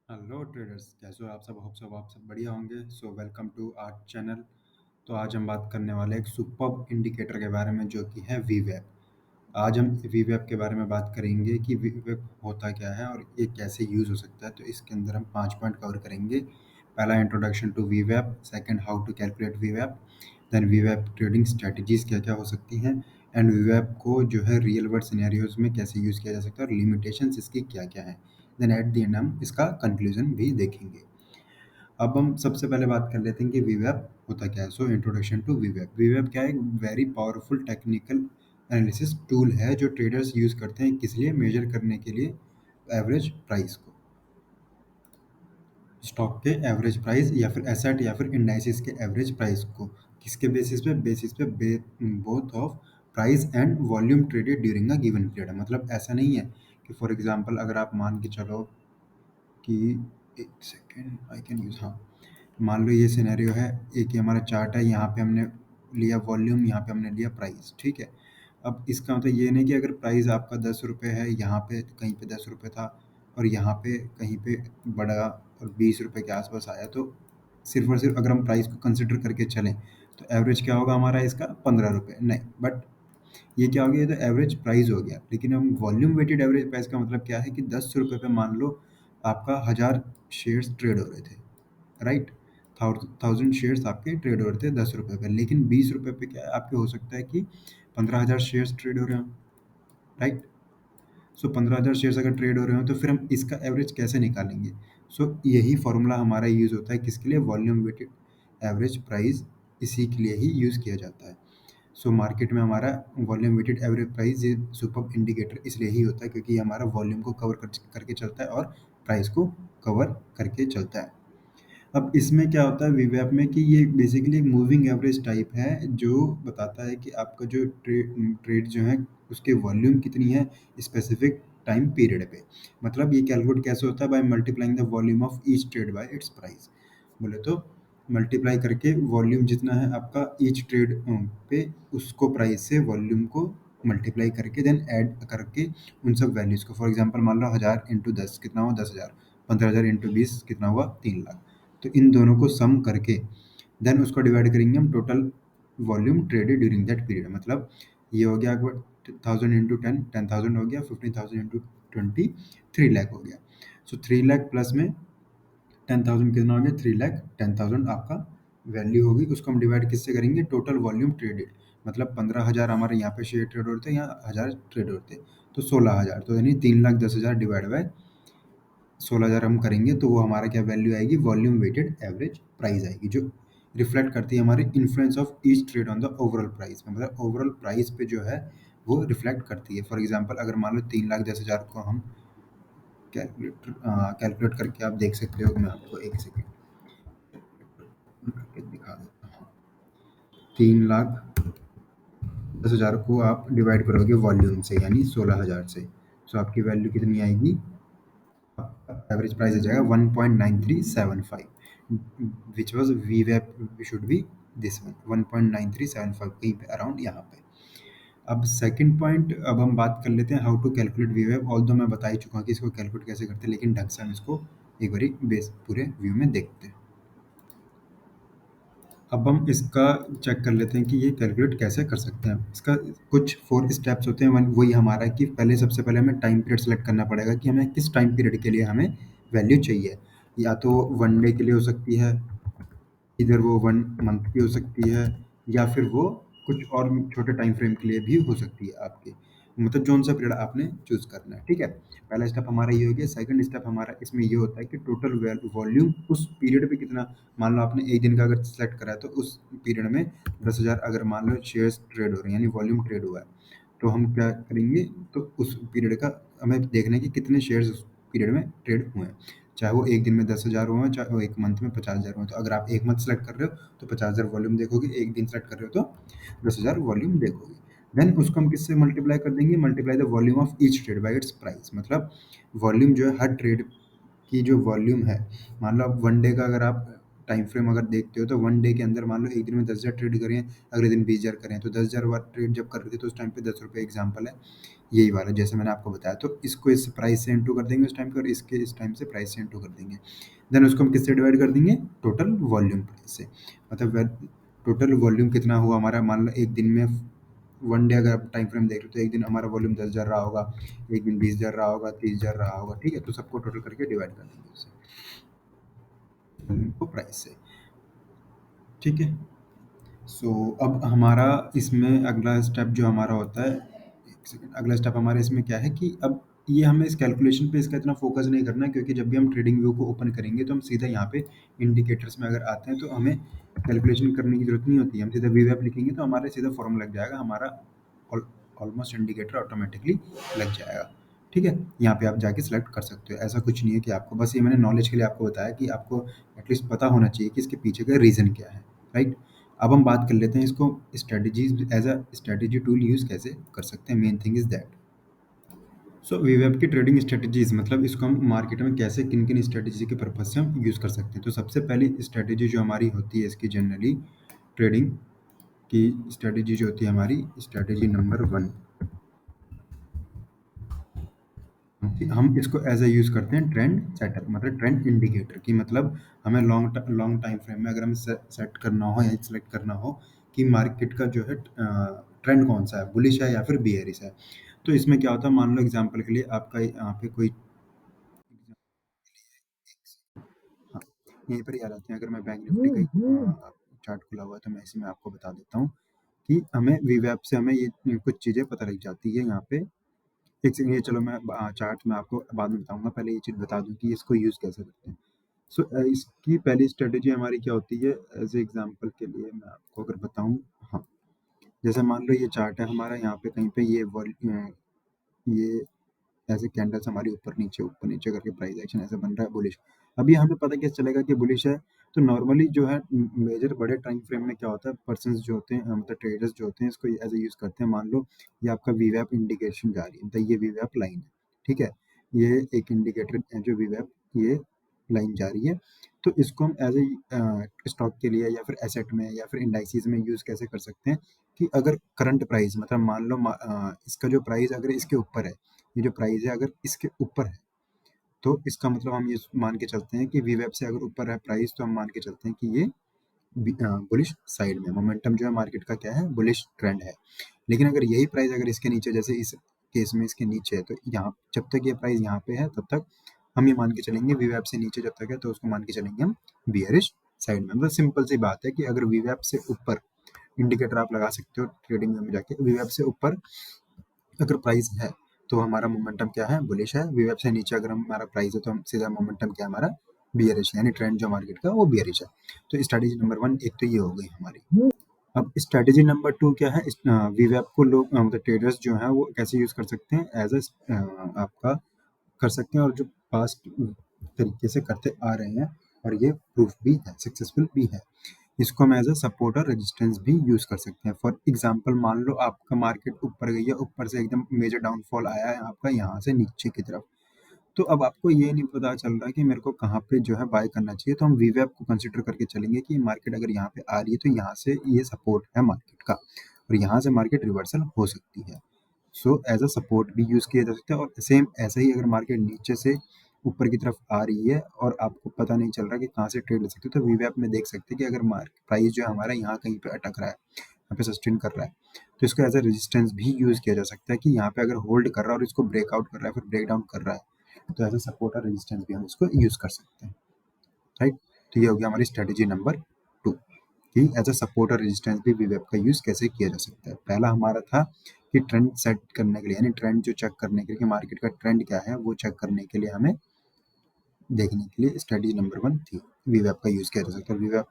Hello traders, कैसे हो आप सब? आप सब बढ़िया होंगे। So welcome to our channel. तो आज हम बात करने वाले एक सुपर इंडिकेटर के बारे में जो कि है वीवेप। आज हम वीवेप के बारे में बात करेंगे कि वीवेप होता क्या है और ये कैसे यूज़ हो सकता है। तो इसके अंदर हम 5 पॉइंट कवर करेंगे। पहला, introduction to वीवेप। Second, how to calculate वीवेप। Then वीवेप trading strategies क्या क्या हो सकती हैं। एंड वीवेप को जो है रियल वर्ल्ड सिनेरियोज में कैसे यूज़ किया जा सकता है और लिमिटेशंस इसकी क्या क्या हैं। देन एट द एंड हम इसका कंक्लूजन भी देखेंगे। अब हम सबसे पहले बात कर लेते हैं कि वीवेप होता क्या है। So introduction to वीवेप। वीवेप क्या है? एक very powerful technical analysis tool है जो ट्रेडर्स यूज़ करते हैं, किस लिए? मेजर करने के लिए एवरेज प्राइस को, स्टॉक के एवरेज प्राइस या फिर एसेट या फिर इंडाइसिस के एवरेज प्राइस को। किसके बेसिस पे? Both of price and volume traded during a given period. मतलब ऐसा नहीं है कि फॉर एग्जांपल अगर आप मान के चलो कि एक सेकेंड आई कैन यूज, हाँ, मान लो ये सिनेरियो है, एक ही हमारा चार्ट है, यहाँ पे हमने लिया वॉल्यूम, यहाँ पे हमने लिया प्राइस, ठीक है। अब इसका मतलब ये नहीं कि अगर प्राइस आपका 10 रुपये है, यहाँ पे कहीं पे 10 रुपये था और यहाँ पे कहीं पे बढ़ा और 20 रुपये के आसपास आया, तो सिर्फ और सिर्फ अगर हम प्राइस को कंसिडर करके चलें तो एवरेज क्या होगा हमारा इसका? 15 रुपये नहीं, बट ये क्या हो गया? ये तो एवरेज प्राइस हो गया। लेकिन हम वॉल्यूम वेटेड एवरेज प्राइस का मतलब क्या है कि 10 रुपये पे मान लो आपका 1000 शेयर्स ट्रेड हो रहे थे, राइट। 1000 शेयर्स आपके ट्रेड हो रहे थे 10 रुपये पे, लेकिन 20 रुपये पे क्या है आपके? हो सकता है कि 15,000 शेयर्स ट्रेड हो रहे हो, राइट। सो 15,000 शेयर्स अगर ट्रेड हो रहे हो तो फिर हम इसका एवरेज कैसे निकालेंगे? सो यही फॉर्मूला हमारा यूज़ होता है किसके लिए? वॉल्यूम वेटेड एवरेज प्राइस, इसी के लिए ही यूज़ किया जाता है। सो मार्केट में हमारा वॉल्यूम वेटेड एवरेज प्राइस ये सुपर इंडिकेटर इसलिए ही होता है क्योंकि ये हमारा वॉल्यूम को कवर करके चलता है और प्राइस को कवर करके चलता है। अब इसमें क्या होता है वीवैप में कि ये बेसिकली एक मूविंग एवरेज टाइप है जो बताता है कि आपका जो ट्रेड जो है उसके वॉल्यूम कितनी है स्पेसिफिक टाइम पीरियड पे। मतलब ये कैलकुलेट कैसे होता है? By multiplying the volume of each trade by it's price. बोले तो मल्टीप्लाई करके वॉल्यूम जितना है आपका ईच ट्रेड पे, उसको प्राइस से वॉल्यूम को मल्टीप्लाई करके देन ऐड करके उन सब वैल्यूज़ को। फॉर एग्जांपल मान लो 1000 × 10 कितना हुआ? 10,000। 15,000 × 20 कितना हुआ? 3 लाख। तो इन दोनों को सम करके देन उसको डिवाइड करेंगे हम total volume traded during that period. मतलब ये हो गया 1000 × 10, 10,000 हो गया। 15,000 × 20, 3 लाख हो गया। सो 3 लाख प्लस में 10,000 कितना हो गया? 3 लाख 10,000 आपका वैल्यू होगी। उसको हम डिवाइड किससे करेंगे? Total volume traded. मतलब 15,000 हमारे यहाँ पे शेयर ट्रेड होते हैं, यहाँ 1000 ट्रेड होते हैं, तो 16,000, तो यानी 3,10,000 डिवाइड बाय 16,000 हम करेंगे तो वो हमारा क्या वैल्यू आएगी? वॉल्यूम वेटेड एवरेज प्राइस आएगी, जो रिफ्लेक्ट करती है हमारे influence of each trade on the overall price में। मतलब ओवरऑल प्राइस पे जो है वो रिफ्लेक्ट करती है। फॉर एग्जांपल अगर मान लो 3,10,000 को हम कैलकुलेट करके आप देख सकते हो, मैं आपको एक सेकेंड करके दिखा देता हूँ। 3,10,000 को आप डिवाइड करोगे वॉल्यूम से यानी 16,000 से, तो आपकी वैल्यू कितनी आएगी? एवरेज प्राइस आ जाएगा 1.9375, विच वॉज वी वेब शुड बी दिस वन, 1.9375 कहीं पे अराउंड यहाँ पे। अब सेकंड पॉइंट, अब हम बात कर लेते हैं हाउ टू कैलकुलेट वी वेब। ऑल दो मैं बता ही चुका हूँ कि इसको कैलकुलेट कैसे करते हैं, लेकिन ढंग से हम इसको एक बारी बेस पूरे व्यू में देखते हैं। अब हम इसका चेक कर लेते हैं कि ये कैलकुलेट कैसे कर सकते हैं। इसका कुछ 4 स्टेप्स होते हैं। वन वही हमारा कि पहले सबसे पहले हमें टाइम पीरियड सेलेक्ट करना पड़ेगा कि हमें किस टाइम पीरियड के लिए हमें वैल्यू चाहिए। या तो 1 डे के लिए हो सकती है, इधर वो 1 मंथ की हो सकती है, या फिर वो कुछ और छोटे टाइम फ्रेम के लिए भी हो सकती है आपके। मतलब जो सा पीरियड आपने चूज़ करना है, ठीक है। पहला स्टेप हमारा ये हो गया। सेकंड स्टेप हमारा इसमें ये होता है कि टोटल वॉल्यूम उस पीरियड पे कितना। मान लो आपने एक दिन का अगर सेलेक्ट करा है तो उस पीरियड में 10,000 अगर मान लो शेयर्स ट्रेड हो रहे हैं यानी वॉल्यूम ट्रेड हुआ है, तो हम क्या करेंगे? तो उस पीरियड का हमें देखना है कि कितने शेयर्स उस पीरियड में ट्रेड हुए हैं। चाहे वो एक दिन में 10,000 हुए, चाहे वो एक मंथ में 50,000 हुए। तो अगर आप एक मंथ सेलेक्ट कर रहे हो तो 50,000 वॉल्यूम देखोगे, एक दिन सेलेक्ट कर रहे हो तो 10,000 वॉल्यूम देखोगे। देन उसको हम किससे मल्टीप्लाई कर देंगे? Multiply the volume of each trade by it's price. मतलब वॉल्यूम जो है हर ट्रेड की जो वॉल्यूम है, मान लो आप 1 डे का अगर आप टाइम फ्रेम अगर देखते हो तो 1 डे के अंदर मान लो एक दिन में 10,000 ट्रेड करें, अगले दिन 20,000 करें, तो 10,000 बार ट्रेड जब कर रहे थे तो उस टाइम पे ₹10 एग्ज़ाम्पल है, यही वाला जैसे मैंने आपको बताया। तो इसको इस प्राइस से इंटू कर देंगे उस टाइम पे और इसके इस टाइम से प्राइस से इंटू कर देंगे। देन उसको हम किससे डिवाइड कर देंगे? टोटल वॉल्यूम प्राइस से। मतलब टोटल वॉल्यूम कितना हुआ हमारा, मान लो एक दिन में 1 डे अगर आप टाइम फ्रेम देख रहे हो तो एक दिन हमारा वॉल्यूम 10,000 रहा होगा, एक दिन 20,000 रहा होगा, 30,000 रहा होगा, ठीक है? तो सबको टोटल करके डिवाइड कर देंगे उससे, तो प्राइस से, ठीक है? सो अब हमारा इसमें अगला स्टेप जो हमारा होता है, एक सेकंड, अगला स्टेप हमारे इसमें क्या है कि अब ये हमें इस कैलकुलेशन पे इसका इतना फोकस नहीं करना है, क्योंकि जब भी हम ट्रेडिंग व्यू को ओपन करेंगे तो हम सीधा यहाँ पे इंडिकेटर्स में अगर आते हैं तो हमें कैलकुलेशन करने की जरूरत नहीं होती है। हम सीधा वीवैप लिखेंगे तो हमारे सीधा फॉर्म लग जाएगा, हमारा ऑलमोस्ट इंडिकेटर ऑटोमेटिकली लग जाएगा, ठीक है? यहाँ पे आप जाके सिलेक्ट कर सकते हो। ऐसा कुछ नहीं है कि आपको, बस ये मैंने नॉलेज के लिए आपको बताया कि आपको एटलीस्ट पता होना चाहिए कि इसके पीछे का रीज़न क्या है, राइट? अब हम बात कर लेते हैं इसको strategies as a strategy tool use कैसे कर सकते हैं। Main thing is that, so वीवेब की ट्रेडिंग स्ट्रेटजीज मतलब इसको हम मार्केट में कैसे किन किन स्ट्रेटजी के पर्पज से हम यूज़ कर सकते हैं। तो सबसे पहली स्ट्रेटजी जो हमारी होती है इसकी जनरली ट्रेडिंग की स्ट्रेटजी जो होती है हमारी, स्ट्रेटजी नंबर 1, हम इसको एज ए यूज़ करते हैं ट्रेंड सेटर, मतलब ट्रेंड इंडिकेटर की, मतलब हमें लॉन्ग टाइम फ्रेम में अगर हमें सेट करना हो या सिलेक्ट करना हो कि मार्केट का जो है ट्रेंड कौन सा है, बुलिश है या फिर बियरिश है। तो इसमें क्या होता है, मान लो एग्जांपल के लिए आपका यहाँ पे कोई, हाँ, यहीं पर ही आ जाते हैं। अगर मैं बैंक निफ्टी का चार्ट खुला हुआ है तो मैं इसी में आपको बता देता हूँ कि हमें वीवैप से हमें ये कुछ चीज़ें पता लग जाती है यहाँ पे। एक सेकंड, ये चलो मैं चार्ट में आपको बाद में बताऊंगा, पहले ये चीज़ बता दूं कि इसको यूज़ कैसे करते हैं। सो इसकी पहली स्ट्रेटेजी हमारी क्या होती है, एज एग्जांपल के लिए मैं आपको अगर बताऊं, हाँ, जैसे मान लो ये चार्ट है हमारा, यहाँ पे कहीं पे ये ऐसे कैंडल्स हमारी ऊपर नीचे करके प्राइस एक्शन ऐसे बन रहा है बुलिश। अभी हमें पता कैसे चलेगा कि बुलिश है? तो नॉर्मली जो है मेजर बड़े टाइम फ्रेम में क्या होता है, पर्सन जो होते हैं मतलब ट्रेडर्स जो होते हैं इसको एज ए यूज़ करते हैं। मान लो ये आपका वीवैप इंडिकेशन जा रही है, मतलब ये वीवैप लाइन है, ठीक है? ये एक इंडिकेटर है जो वीवैप ये लाइन जा रही है। तो इसको हम एज ए स्टॉक के लिए या फिर एसेट में या फिर इंडाइसिस में यूज़ कैसे कर सकते हैं कि अगर करंट प्राइस मतलब मान लो इसका जो प्राइस अगर इसके ऊपर है, ये जो प्राइस है अगर इसके ऊपर है, तो इसका मतलब हम ये मान के चलते हैं कि वीवेब से अगर ऊपर है प्राइस तो हम मान के चलते हैं कि ये बुलिश साइड में, मोमेंटम जो है मार्केट का क्या है, बुलिश ट्रेंड है। लेकिन अगर यही प्राइस अगर इसके नीचे, जैसे इस केस में इसके नीचे है, तो यहाँ जब तक ये प्राइस यहाँ पे है तब तक हम ये मान के चलेंगे, वीवेब से नीचे जब तक है तो उसको मान के चलेंगे हम बियरिश साइड में। मतलब सिंपल सी बात है कि अगर वीवेब से ऊपर, इंडिकेटर आप लगा सकते हो ट्रेडिंग में जाके, वीवेब से ऊपर अगर प्राइस है तो हमारा मोमेंटम क्या है, बुलिश है। वीवेब से नीचे अगर हमारा प्राइस है तो हम सीधा मोमेंटम क्या है हमारा, बियरिश, यानी ट्रेंड जो मार्केट का वो बियरिश है। तो स्ट्रेटेजी नंबर 1 एक तो ये हो गई हमारी। अब स्ट्रेटेजी नंबर 2 क्या है, वीवेब को लोग मतलब ट्रेडर्स जो हैं वो कैसे यूज़ कर सकते हैं, एज अ आपका कर सकते हैं, और जो पास्ट तरीके से करते आ रहे हैं और ये प्रूफ भी है, सक्सेसफुल भी है। इसको हम एज अ सपोर्ट और रेजिस्टेंस भी यूज़ कर सकते हैं। फॉर एग्जांपल मान लो आपका मार्केट ऊपर गई है, ऊपर से एकदम मेजर डाउनफॉल आया है आपका यहाँ से नीचे की तरफ, तो अब आपको ये नहीं पता चल रहा कि मेरे को कहाँ पे जो है बाय करना चाहिए, तो हम वीवेब को कंसिडर करके चलेंगे कि मार्केट अगर यहाँ पे आ रही है तो यहाँ से ये सपोर्ट है मार्केट का, और यहाँ से मार्केट रिवर्सल हो सकती है। सो एज अ सपोर्ट भी यूज़ किया जा सकता है, और सेम ऐसे ही अगर मार्केट नीचे से ऊपर की तरफ आ रही है और आपको पता नहीं चल रहा कि कहाँ से ट्रेड ले सकते हो, तो वीवेब में देख सकते हैं कि अगर मार्केट प्राइस जो है हमारा यहाँ कहीं पे अटक रहा है, यहाँ पे सस्टेन कर रहा है, तो इसको एज अ रेजिस्टेंस भी यूज़ किया जा सकता है कि यहाँ पे अगर होल्ड कर रहा है और इसको ब्रेकआउट कर रहा है फिर ब्रेक डाउन कर रहा है, तो एज अ सपोर्ट और रेजिस्टेंस भी हम इसको यूज़ कर सकते हैं, राइट? तो ये हो गया हमारी स्ट्रेटेजी नंबर 2 कि एज अ सपोर्ट और रेजिस्टेंस भी वीवेब का यूज़ कैसे किया जा सकता है। पहला हमारा था कि ट्रेंड सेट करने के लिए, यानी ट्रेंड जो चेक करने के लिए कि मार्केट का ट्रेंड क्या है वो चेक करने के लिए हमें देखने के लिए स्ट्रेटेजी नंबर 1 थी, वीवेब का यूज़ किया जा सकता है। वीवेब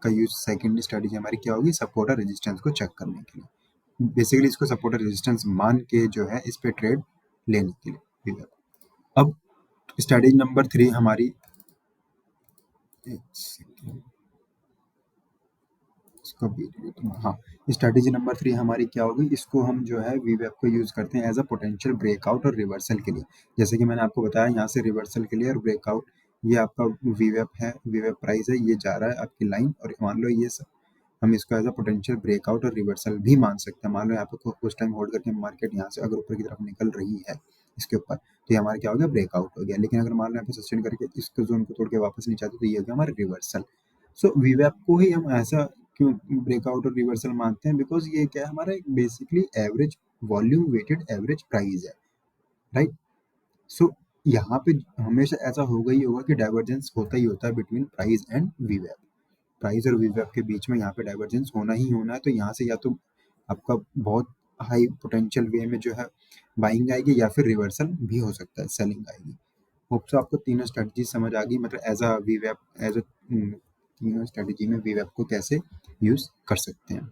का यूज़ सेकंड स्ट्रेटेजी हमारी क्या होगी, सपोर्ट और रेजिस्टेंस को चेक करने के लिए, बेसिकली इसको सपोर्ट और रेजिस्टेंस मान के जो है इस पे ट्रेड लेने के लिए वीवेब। अब स्ट्रेटेजी नंबर 3 हमारी, एक सेकंड, इसको भी delete हाँ, स्ट्रेटेजी नंबर 3 हमारी क्या होगी, इसको हम जो है वीवेब को यूज़ करते हैं एज अ पोटेंशियल ब्रेकआउट और रिवर्सल के लिए। जैसे कि मैंने आपको बताया यहाँ से रिवर्सल के लिए और ब्रेकआउट ये आपका वीवेप है, वीवेप प्राइस है, ये जा रहा है आपकी लाइन, और मान लो ये हम इसको एज अ पोटेंशियल ब्रेकआउट और रिवर्सल भी मान सकते हैं। मान लो यहाँ पे कुछ टाइम होल्ड करके मार्केट यहाँ से अगर ऊपर की तरफ निकल रही है इसके ऊपर, तो ये हमारा क्या हो गया, ब्रेकआउट हो गया। लेकिन अगर मान लो यहाँ पे सस्टेन करके इसके जोन को तोड़ के वापस नीचे आते तो ये हो गया हमारा रिवर्सल। सो वीवेप को ही हम ऐसा क्यों ब्रेकआउट और रिवर्सल मानते हैं, बिकॉज ये क्या है, हमारा एक basically average volume weighted average price है, राइट। सो यहाँ पे हमेशा ऐसा होगा ही होगा कि डाइवर्जेंस होता ही होता है बिटवीन प्राइस एंड वीवेप। प्राइस और वीवेप के बीच में यहाँ पे डाइवर्जेंस होना ही होना है। तो यहाँ से या तो आपका बहुत हाई पोटेंशियल वे में जो है बाइंग आएगी, या फिर रिवर्सल भी हो सकता है, सेलिंग आएगी। होप सो आपको तीनों स्ट्रेटजी समझ आ गई, मतलब एज अ वीवेप, एज अ तीनों स्ट्रेटजी में वीवेप को कैसे यूज कर सकते हैं।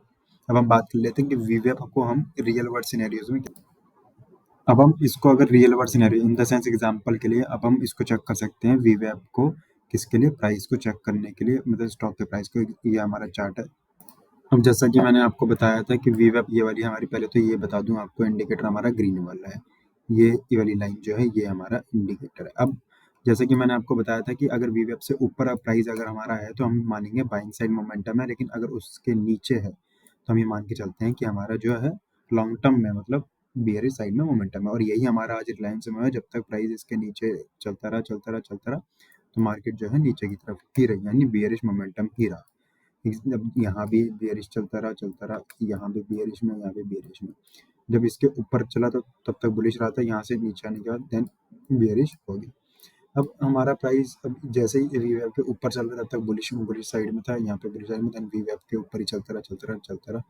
अब हम बात कर लेते हैं कि वीवेप को हम रियल वर्ल्ड सिनेरियोज में, अब हम इसको अगर real world scenario in the sense example के लिए, अब हम इसको चेक कर सकते हैं वीवेप को, किसके लिए, प्राइस को चेक करने के लिए, मतलब स्टॉक के प्राइस को। ये हमारा चार्ट है। अब जैसा कि मैंने आपको बताया था कि वीवेप ये वाली हमारी, पहले तो ये बता दूं आपको, इंडिकेटर हमारा ग्रीन वाला है। ये वाली लाइन जो है ये हमारा इंडिकेटर है। अब जैसे कि मैंने आपको बताया था कि अगर वीवेप से ऊपर प्राइस अगर हमारा है तो हम मानेंगे बाइंग साइड मोमेंटम है, लेकिन अगर उसके नीचे है तो हम ये मान के चलते हैं कि हमारा जो है लॉन्ग टर्म में, मतलब बियरिश साइड में मोमेंटम है। और यही हमारा आज रिलायंस में है, जब तक प्राइस इसके नीचे चलता रहा चलता रहा चलता रहा, तो मार्केट जो है नीचे की तरफ ही रही, यानी बियरिश मोमेंटम ही रहा। जब यहाँ भी बियरिश चलता रहा, यहाँ भी बियरिश में, यहाँ भी बियरिश में, जब इसके ऊपर चला तो तब तक बुलिश रहा था, यहाँ से नीचे आने के बाद देन बियरिश हो गई। अब हमारा प्राइस अब जैसे ही वीवेप के ऊपर चल रहा था, तब तक बुलिश बुलिश साइड में था, यहाँ पे बुलिश साइड में, देन वीवेप के ऊपर ही चलता रहा,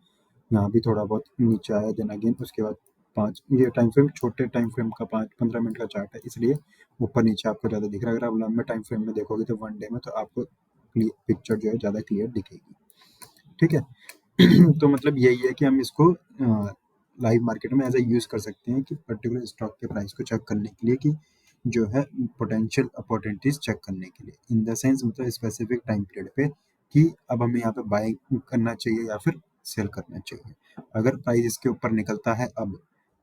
यहाँ भी थोड़ा बहुत नीचे आया, देन अगेन उसके बाद पाँच, ये टाइम फ्रेम छोटे टाइम फ्रेम का 5-15 मिनट का चार्ट है, इसलिए ऊपर नीचे आपको ज़्यादा दिख रहा है। अगर आप लंबे टाइम फ्रेम में देखोगे तो वन डे में, तो आपको पिक्चर जो है ज़्यादा क्लियर दिखेगी, ठीक है। तो मतलब यही है कि हम इसको लाइव मार्केट में एज ए यूज कर सकते हैं कि पर्टिकुलर स्टॉक के प्राइस को चेक करने के लिए, कि जो है पोटेंशियल अपॉर्चुनिटीज चेक करने के लिए, इन द सेंस मतलब स्पेसिफिक टाइम पीरियड पे, कि अब हमें यहाँ पे बाय करना चाहिए या फिर सेल करना चाहिए। अगर प्राइस इसके ऊपर निकलता है अब,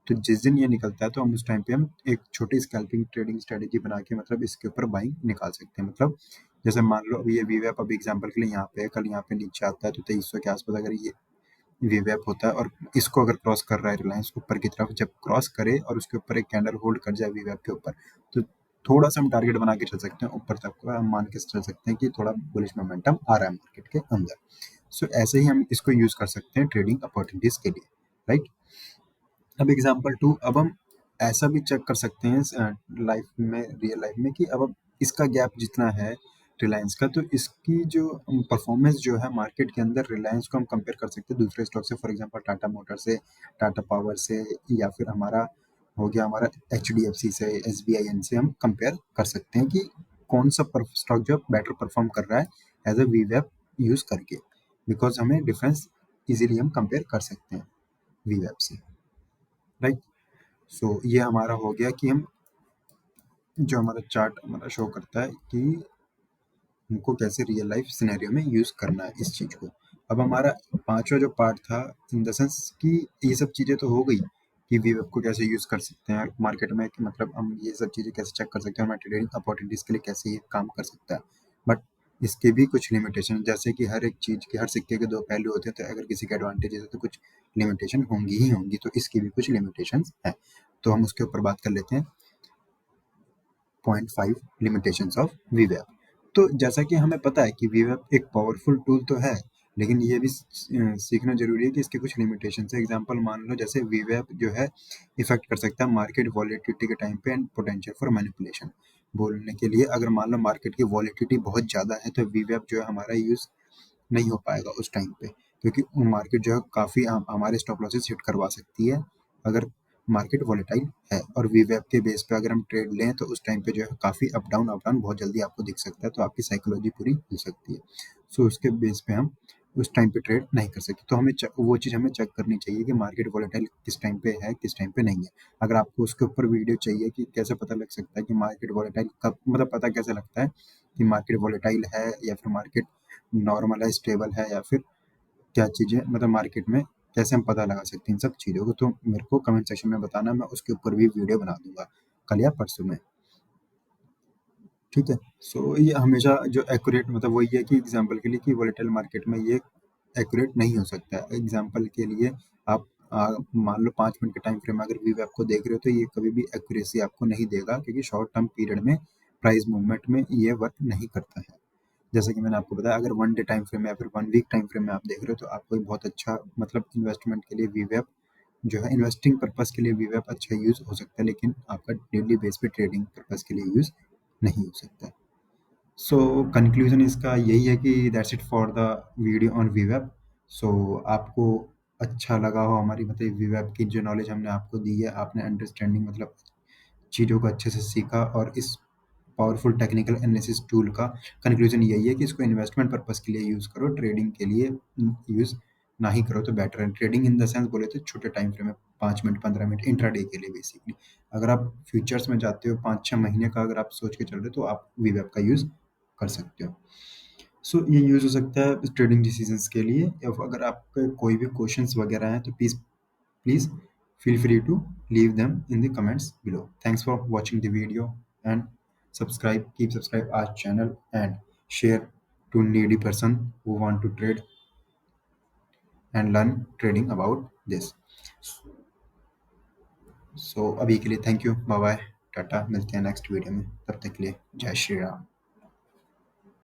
तो जिस दिन ये निकलता है तो हम उस टाइम पे हम एक छोटी स्कैल्पिंग ट्रेडिंग स्ट्रेटेजी बना के मतलब इसके ऊपर बाइंग निकाल सकते हैं। मतलब जैसे मान लो अभी ये वीवेप अभी एग्जांपल के लिए यहाँ पे है, कल यहाँ पे नीचे आता है तो 2300 के आसपास अगर ये वीवेप होता है और इसको अगर क्रॉस कर रहा है रिलायंस ऊपर की तरफ, जब क्रॉस करे और उसके ऊपर एक कैंडल होल्ड कर जाए वीवेप के ऊपर, तो थोड़ा सा हम टारगेट बना के चल सकते हैं ऊपर तक का, हम मान के चल सकते हैं कि थोड़ा बुलिश मोमेंटम आ रहा है मार्केट के अंदर। सो ऐसे ही हम इसको यूज कर सकते हैं ट्रेडिंग अपॉर्चुनिटीज के लिए, राइट। अब एग्जाम्पल टू, अब हम ऐसा भी चेक कर सकते हैं लाइफ में, रियल लाइफ में, कि अब इसका गैप जितना है रिलायंस का, तो इसकी जो परफॉर्मेंस जो है मार्केट के अंदर, रिलायंस को हम कंपेयर कर सकते हैं दूसरे स्टॉक से, फॉर एग्जांपल टाटा मोटर से, टाटा पावर से, या फिर हमारा हो गया हमारा HDFC से, SBIN से, हम कंपेयर कर सकते हैं कि कौन सा स्टॉक जो बेटर परफॉर्म कर रहा है एज अ वीवेप यूज करके, बिकॉज हमें डिफरेंस इजीली हम कंपेयर कर सकते हैं वीवेप से, राइट। सो ये हमारा हो गया कि हम, जो हमारा चार्ट हमारा शो करता है कि हमको कैसे रियल लाइफ सिनेरियो में यूज करना है इस चीज को। अब हमारा पांचवा जो पार्ट था, इन द सेंस कि ये सब चीजें तो हो गई कि वीवेब को कैसे यूज कर सकते हैं मार्केट में, कि मतलब हम ये सब चीजें कैसे चेक कर सकते हैं, हमारे ट्रेडिंग अपॉर्चुनिटीज के लिए कैसे ये काम कर सकता है। बट इसके भी कुछ लिमिटेशन, जैसे कि हर एक चीज के, हर सिक्के के दो पहलू होते हैं, तो अगर किसी के एडवांटेजेस है तो कुछ लिमिटेशन होंगी ही होंगी, तो इसकी भी कुछ लिमिटेशन है। तो हम उसके ऊपर बात कर लेते हैं, 0.5 लिमिटेशंस ऑफ वीवेब। तो जैसा कि हमें पता है कि वीवेब एक पावरफुल टूल तो है, लेकिन ये भी सीखना जरूरी है कि इसके कुछ लिमिटेशन है। एग्जांपल मान लो, जैसे वीवेब जो है इफेक्ट कर सकता है मार्केट वॉलेटिलिटी के टाइम पे एंड पोटेंशियल फॉर मैनिपुलेशन। बोलने के लिए, अगर मान लो मार्केट की वॉलेटिलिटी बहुत ज़्यादा है तो वीवेब जो है हमारा यूज़ नहीं हो पाएगा उस टाइम पे, क्योंकि मार्केट जो है काफ़ी हमारे स्टॉप लॉसेस हिट करवा सकती है अगर मार्केट वॉलेटाइल है। और वीवेब के बेस पे अगर हम ट्रेड लें तो उस टाइम पे जो है काफ़ी अप डाउन बहुत जल्दी आपको दिख सकता है, तो आपकी साइकोलॉजी पूरी हिल सकती है। सो उसके बेस पे हम उस टाइम पे ट्रेड नहीं कर सकते। तो हमें वो चीज़ हमें चेक करनी चाहिए कि मार्केट वॉलेटाइल किस टाइम पे है, किस टाइम पे नहीं है। अगर आपको उसके ऊपर वीडियो चाहिए कि कैसे पता लग सकता है कि मार्केट वॉलेटाइल कब, मतलब पता कैसे लगता है कि मार्केट वॉलेटाइल है या फिर मार्केट नॉर्मल है, स्टेबल है, या फिर क्या चीज़ें, मतलब मार्केट में कैसे हम पता लगा सकते हैं इन सब चीज़ों को, तो मेरे को कमेंट सेक्शन में बताना, मैं उसके ऊपर भी वीडियो बना दूंगा कल या परसों में। ठीक है। सो ये हमेशा जो एक्यूरेट मतलब वही है कि एग्जांपल के लिए कि वोलेटाइल मार्केट में ये एक्यूरेट नहीं हो सकता है। एग्जांपल के लिए आप मान लो 5 मिनट के टाइम फ्रेम में अगर वीवैप को देख रहे हो तो ये कभी भी एक्यूरेसी आपको नहीं देगा, क्योंकि शॉर्ट टर्म पीरियड में प्राइस मूवमेंट में ये वर्क नहीं करता है। जैसे कि मैंने आपको बताया, अगर 1 डे टाइम फ्रेम में या फिर 1 वीक टाइम फ्रेम में आप देख रहे हो तो आपको एक बहुत अच्छा मतलब इन्वेस्टमेंट के लिए वीवैप जो है, इन्वेस्टिंग पर्पस के लिए वीवैप अच्छा यूज़ हो सकता है, लेकिन आपका डेली बेस पे ट्रेडिंग पर्पस के लिए यूज़ नहीं हो सकता है। सो कंक्लूजन इसका यही है कि that's it for the video on वीवेब। सो आपको अच्छा लगा हो हमारी मतलब वीवेब की जो नॉलेज हमने आपको दी है, आपने अंडरस्टैंडिंग मतलब चीज़ों को अच्छे से सीखा, और इस पावरफुल टेक्निकल एनालिसिस टूल का कंक्लूजन यही है कि इसको इन्वेस्टमेंट पर्पस के लिए यूज़ करो, ट्रेडिंग के लिए यूज़ ना ही करो तो बेटर है। ट्रेडिंग इन द सेंस बोले तो छोटे टाइम फ्रेम में 5 मिनट 15 मिनट इंट्राडे के लिए बेसिकली। अगर आप फ्यूचर्स में जाते हो 5-6 महीने का अगर आप सोच के चल रहे हो तो आप वीवेब का यूज़ कर सकते हो। सो ये यूज़ हो सकता है ट्रेडिंग डिसीजंस के लिए। अगर आपके कोई भी क्वेश्चंस वगैरह हैं तो please please feel free to leave them in the comments below. Thanks for watching the video, and subscribe our channel and share to needy person who want to trade and learn trading about this. So अभी के लिए thank you, bye bye, tata, मिलते हैं next video में, तब तक के लिए जय श्री राम।